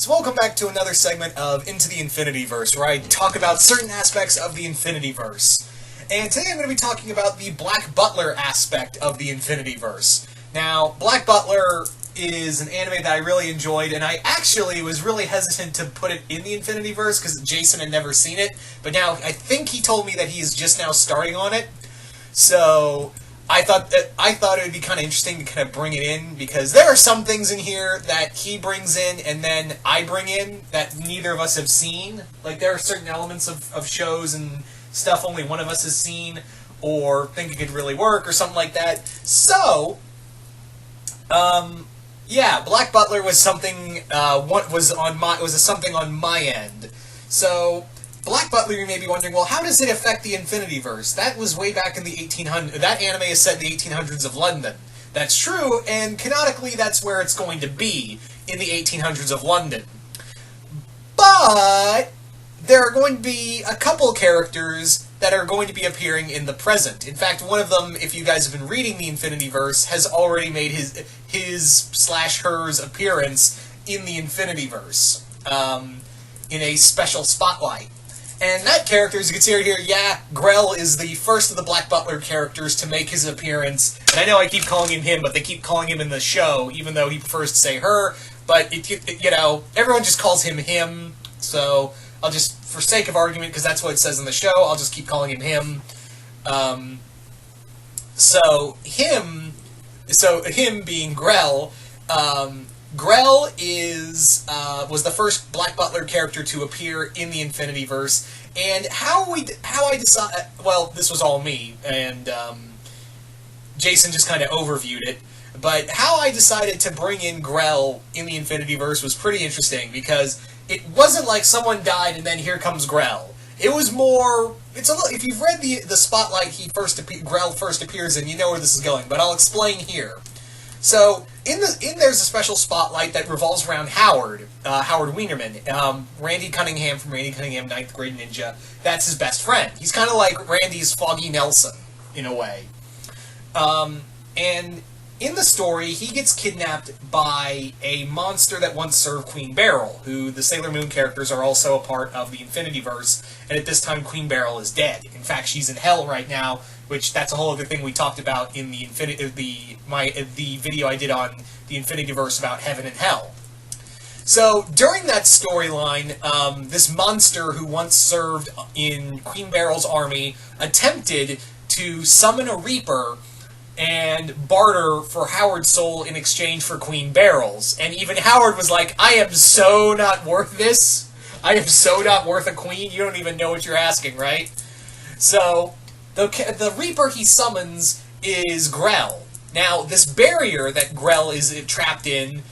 So welcome back to another segment of Into the Infinityverse, where I talk about certain aspects of the Infinityverse. And today I'm going to be talking about the Black Butler aspect of the Infinityverse. Now, Black Butler is an anime that I really enjoyed, and I actually was really hesitant to put it in the Infinityverse because Jason had never seen it, but now I think he told me that he's just now starting on it. So I thought it would be kind of interesting to kind of bring it in, because there are some things in here that he brings in and then I bring in that neither of us have seen. Like, there are certain elements of shows and stuff only one of us has seen, or think it could really work, or something like that. So, yeah, Black Butler was something. Was something on my end. So, Black Butler, you may be wondering, well, how does it affect the Infinityverse? That was way back in the 1800s. That anime is set in the 1800s of London. That's true, and canonically, that's where it's going to be, in the 1800s of London. But there are going to be a couple characters that are going to be appearing in the present. In fact, one of them, if you guys have been reading the Infinityverse, has already made his/hers appearance in the Infinityverse, in a special spotlight. And that character, as you can see right here, yeah, Grell is the first of the Black Butler characters to make his appearance. And I know I keep calling him him, but they keep calling him in the show, even though he prefers to say her. But, you know, everyone just calls him him, so I'll just, for sake of argument, because that's what it says in the show, I'll just keep calling him him. So him being Grell, Grell was the first Black Butler character to appear in the Infinityverse, and how I decided, well, this was all me, and Jason just kind of overviewed it, but how I decided to bring in Grell in the Infinityverse was pretty interesting, because it wasn't like someone died and then here comes Grell. It was more, if you've read the spotlight Grell first appears in, you know where this is going, but I'll explain here. So, there's a special spotlight that revolves around Howard Wienerman, Randy Cunningham from Randy Cunningham, 9th Grade Ninja. That's his best friend. He's kind of like Randy's Foggy Nelson, in a way. And in the story, he gets kidnapped by a monster that once served Queen Beryl, who the Sailor Moon characters are also a part of the Infinityverse, and at this time Queen Beryl is dead. In fact, she's in hell right now, which that's a whole other thing we talked about in the video I did on the Infinityverse about heaven and hell. So, during that storyline, this monster who once served in Queen Beryl's army attempted to summon a Reaper and barter for Howard's soul in exchange for Queen Beryl's. And even Howard was like, I am so not worth this. I am so not worth a queen. You don't even know what you're asking, right? So, the Reaper he summons is Grell. Now, this barrier that Grell is trapped in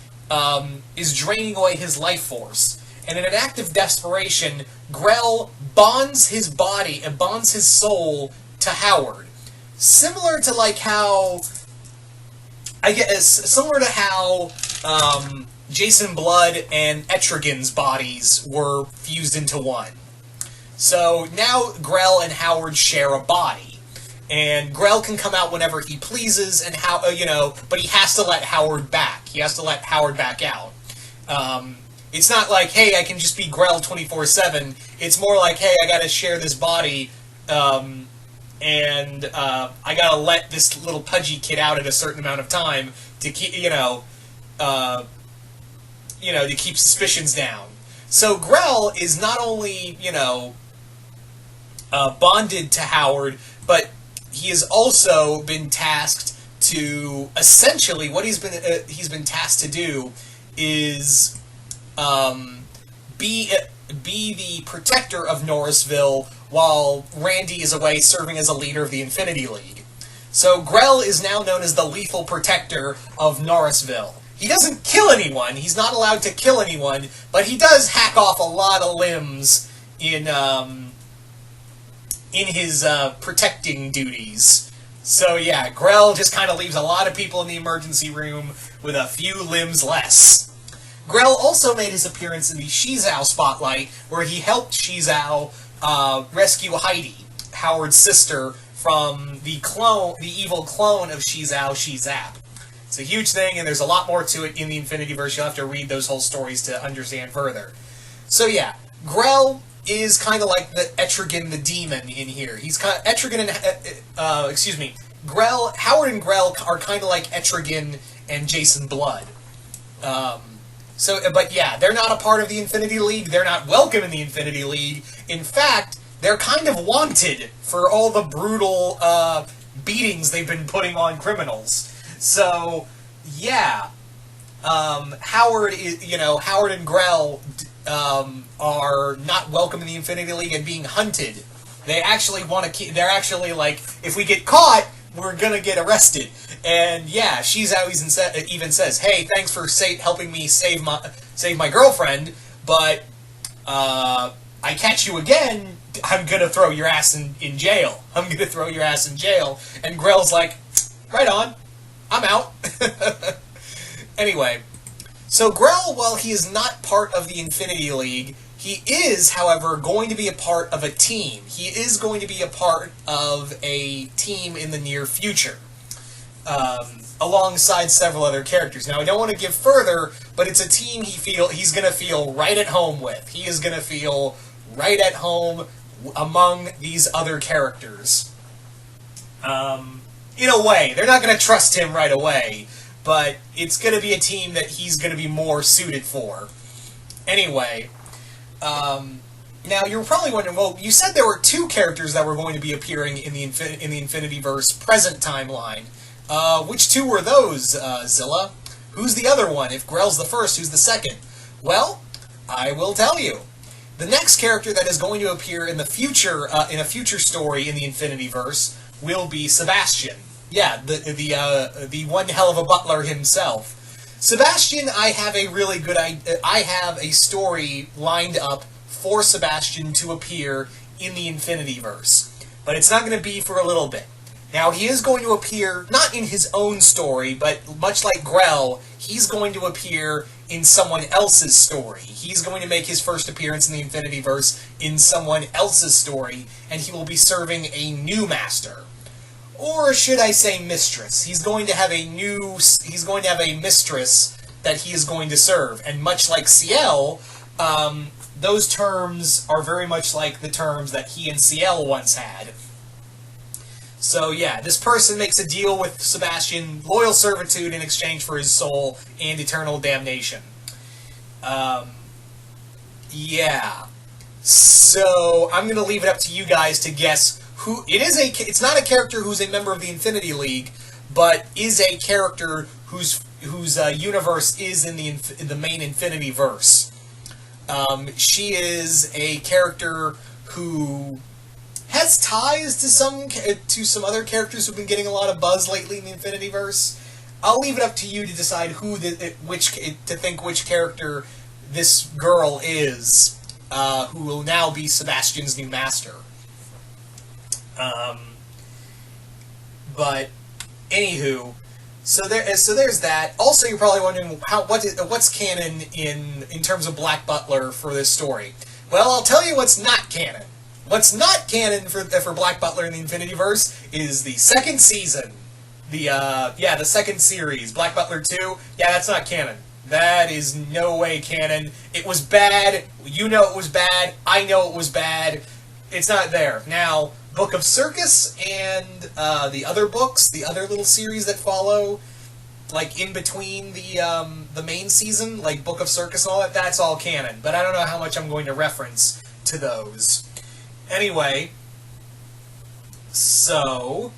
is draining away his life force. And in an act of desperation, Grell bonds his body and bonds his soul to Howard. Similar to how Jason Blood and Etrigan's bodies were fused into one. So now Grell and Howard share a body, and Grell can come out whenever he pleases, and but he has to let Howard back. He has to let Howard back out. It's not like, hey, I can just be Grell 24/7. It's more like, hey, I gotta share this body. And I gotta let this little pudgy kid out at a certain amount of time to keep, to keep suspicions down. So Grell is not only, bonded to Howard, but he has also been tasked to, essentially, what he's been tasked to do is be the protector of Norrisville while Randy is away serving as a leader of the Infinity League. So Grell is now known as the lethal protector of Norrisville. He doesn't kill anyone, he's not allowed to kill anyone, but he does hack off a lot of limbs in his protecting duties. So yeah, Grell just kind of leaves a lot of people in the emergency room with a few limbs less. Grell also made his appearance in the Shizao spotlight, where he helped Shizao rescue Heidi, Howard's sister, from the evil clone of Shizao, Shizap. It's a huge thing, and there's a lot more to it in the Infinityverse. You'll have to read those whole stories to understand further. So yeah, Grell is kind of like the Etrigan the Demon in here. He's kind of Etrigan and Grell. Howard and Grell are kind of like Etrigan and Jason Blood. But yeah, they're not a part of the Infinity League. They're not welcome in the Infinity League. In fact, they're kind of wanted for all the brutal beatings they've been putting on criminals. So yeah, Howard and Grell are not welcome in the Infinity League and being hunted. They actually want to keep. They're actually like, if we get caught, we're gonna get arrested. And yeah, she's always even says, "Hey, thanks for helping me save my girlfriend, but I catch you again, I'm gonna throw your ass in jail. I'm gonna throw your ass in jail." And Grell's like, "Right on, I'm out." Anyway, so Grell, while he is not part of the Infinity League, he is, however, going to be a part of a team. He is going to be a part of a team in the near future, alongside several other characters. Now, I don't want to give further, but it's a team he's going to feel right at home with. He is going to feel right at home among these other characters. In a way, they're not going to trust him right away, but it's going to be a team that he's going to be more suited for. Anyway, now you're probably wondering, well, you said there were two characters that were going to be appearing in the Infinityverse present timeline. Which two were those, Zilla? Who's the other one? If Grell's the first, who's the second? Well, I will tell you. The next character that is going to appear in the future, in a future story in the Infinityverse, will be Sebastian. Yeah, the one hell of a butler himself. Sebastian, I have a really good idea. I have a story lined up for Sebastian to appear in the Infinityverse, but it's not going to be for a little bit. Now, he is going to appear, not in his own story, but much like Grell, he's going to appear in someone else's story. He's going to make his first appearance in the Infinityverse in someone else's story, and he will be serving a new master. Or should I say mistress? He's going to have a mistress that he is going to serve. And much like Ciel, those terms are very much like the terms that he and Ciel once had. So yeah, this person makes a deal with Sebastian, loyal servitude in exchange for his soul and eternal damnation. Yeah. So I'm going to leave it up to you guys to guess who it is. It's not a character who's a member of the Infinity League, but is a character whose universe is in the main Infinityverse. She is a character who has ties to some other characters who've been getting a lot of buzz lately in the Infinityverse. I'll leave it up to you to decide which character this girl is, who will now be Sebastian's new master. But anywho, so there's that. Also, you're probably wondering what's canon in terms of Black Butler for this story. Well, I'll tell you what's not canon. What's not canon for Black Butler in the Infinityverse is the second season. The second series, Black Butler 2. Yeah, that's not canon. That is no way canon. It was bad. You know it was bad. I know it was bad. It's not there. Now, Book of Circus and the other books, the other little series that follow, like in between the main season, like Book of Circus and all that, that's all canon. But I don't know how much I'm going to reference to those. Anyway, so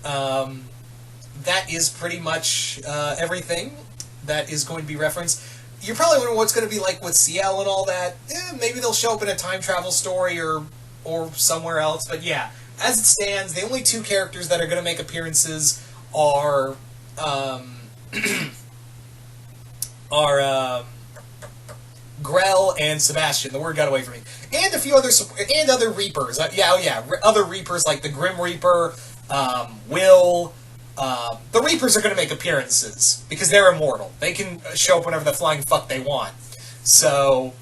that is pretty much everything that is going to be referenced. You're probably wondering what's going to be like with Ciel and all that. Maybe they'll show up in a time travel story or somewhere else. But yeah, as it stands, the only two characters that are going to make appearances are Grell and Sebastian. The word got away from me. And a few other other Reapers. Other Reapers like the Grim Reaper, Will. The Reapers are going to make appearances because they're immortal. They can show up whenever the flying fuck they want. So,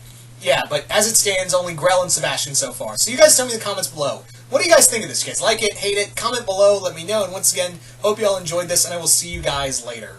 yeah, but as it stands, only Grell and Sebastian so far. So you guys tell me in the comments below. What do you guys think of this? You guys like it, hate it? Comment below, let me know. And once again, hope you all enjoyed this, and I will see you guys later.